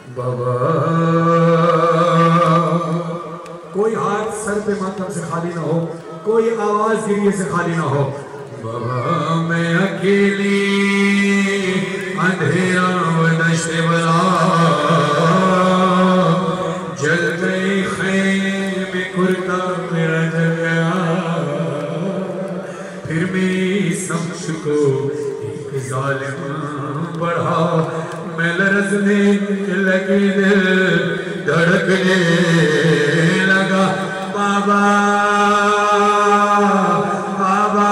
बाबा कोई हाथ सर पे मातम से खाली ना हो, कोई आवाज गिरिए से खाली ना हो। बाबा मैं अकेली अंधेरा नशे वाला जल गई खैमे कुर्ता मेरा जल गया, फिर मेरी समझ को एक जालिम बढ़ा, मैं लरज़ने लगी दिल धड़कने लगा। बाबा बाबा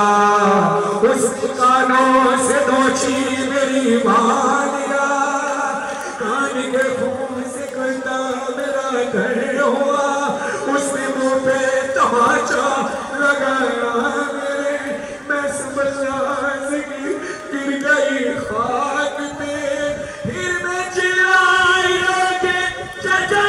उस कानों से नोची मेरी मानिया, कान के खून से करता मेरा घर हुआ, उसने मुंह पे तमाचा लगाया मेरे, मैं समझ गिर गई खाक पे, फिर मैं चिल्लाई के चचा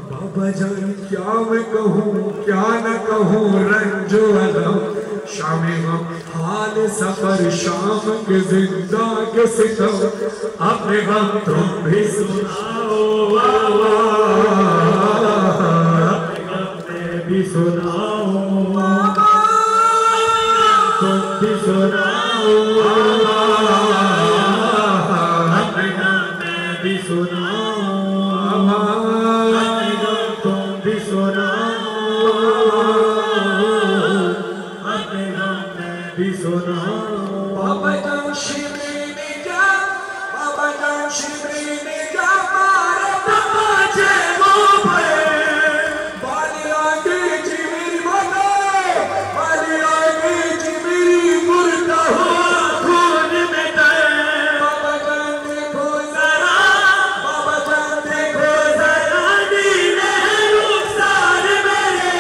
बाबा जान क्या मैं कहूँ क्या न कहूँ, रंजो अलम शामे हम हाल सफर शाम के जिंदा के सितम, अपने गम तुम भी सुनाओ, अपने गम भी सुनाओ, तुम भी सुनाओ, अपने गम भी सुनाओ, बाबा जान शिवरी ने जा, बाबा जान शिवरी ने जा मारे तमाचे मुंह पे, बाली आगे जी मेरी माता, बाली आगे जी मेरी मुर्दा हुआ खून में दे। बाबा जान देखो जरा, बाबा जान देखो जरा, नीले रुखसार मेरे,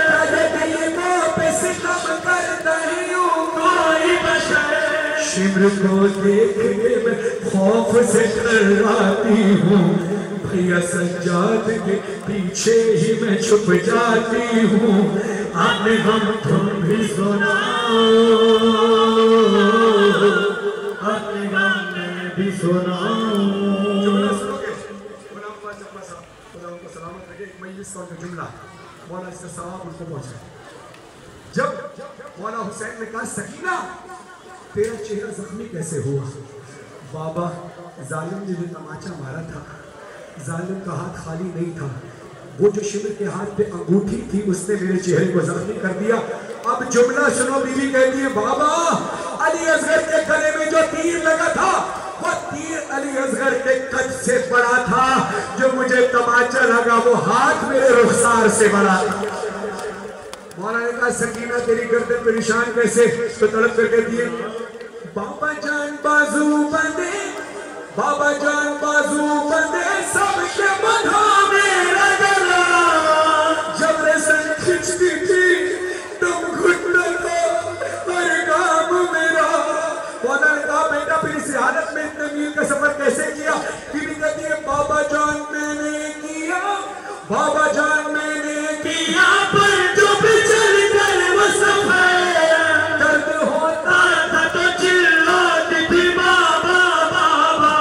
कदे मुंह पे सितम करता ही हूँ कोई बशर, शिमर को देखने में खौफ से डराती हूँ, भैया सज्जाद के पीछे ही मैं छुप जाती हूँ, अपने हम तुम भी सुनाओ, अपने हम में भी सुनाओ। सलामत रखे, एक मजलिस का जुमला मौला इसका सवाब उनको पहुंचा। जब मौला हुसैन ने कहा सकीना तेरा चेहरा जख्मी कैसे हुआ, बाबा जालिम ने जो तमाचा मारा था, जालिम का हाथ खाली नहीं था, वो जो शिमर के हाथ पे अंगूठी थी उसने मेरे चेहरे को जख्मी कर दिया। अब जुमला सुनो, बीवी कहती है बाबा अली असगर के गले में जो तीर लगा था वो तीर अली असगर के कद से बड़ा था, जो मुझे तमाचा लगा वो हाथ मेरे रुखसार से बड़ा था। मौला ने कहा सकीना तेरी गर्दन पे निशान कैसे, तो तड़प कर कहती है बाबा जान बाजू बंदे, बाबा जान बाजू बंदे, सबके बंधा मेरा गला, जब रेसन खिंचती थी तुम घुटनों को हर काम मेरा। मौला ने कहा बेटा फिर इस हालत में इतने मील का सफर कैसे किया, बीवी कहती है बाबा जान मैंने किया, बाबा जान मैंने किया, पर जो चल कर वो सफर दर्द होता था तो चिल्लाती थी बाबा बाबा,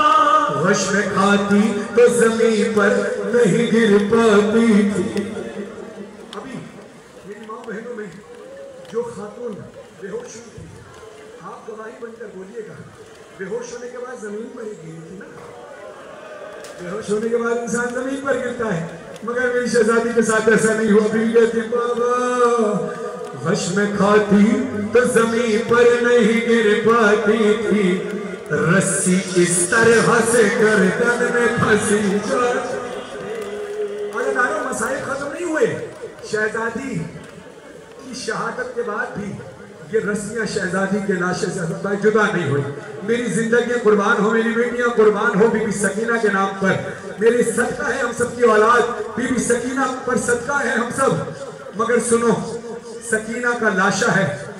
वश में खाती तो जमीन पर नहीं गिर पाती थी। अभी मेरी माँ बहनों में जो खातून बेहोश हुई थी, आप गवाही बनकर बोलिएगा, बेहोश होने के बाद जमीन पर ही गिरी थी ना, बेहोश होने के बाद इंसान जमीन पर गिरता है, मगर मेरी शहजादी के साथ ऐसा नहीं हुआ। भी कहती बाबा वश में खाती तो जमीन पर नहीं गिर पाती थी, रस्सी इस तरह से गर्दन में फंसी। अगर मसाइल खत्म नहीं हुए, शहजादी की शहादत के बाद भी ये रस्सियां शहजादी के लाशे से जुदा नहीं हुई। मेरी जिंदगी कुर्बान हो, मेरी बेटियां कुर्बान हो बीबी सकीना के नाम पर, मेरी सदका है हम सब की औलाद, बीबी सकीना पर सदका है हम सब। मगर सुनो, सकीना का लाशा है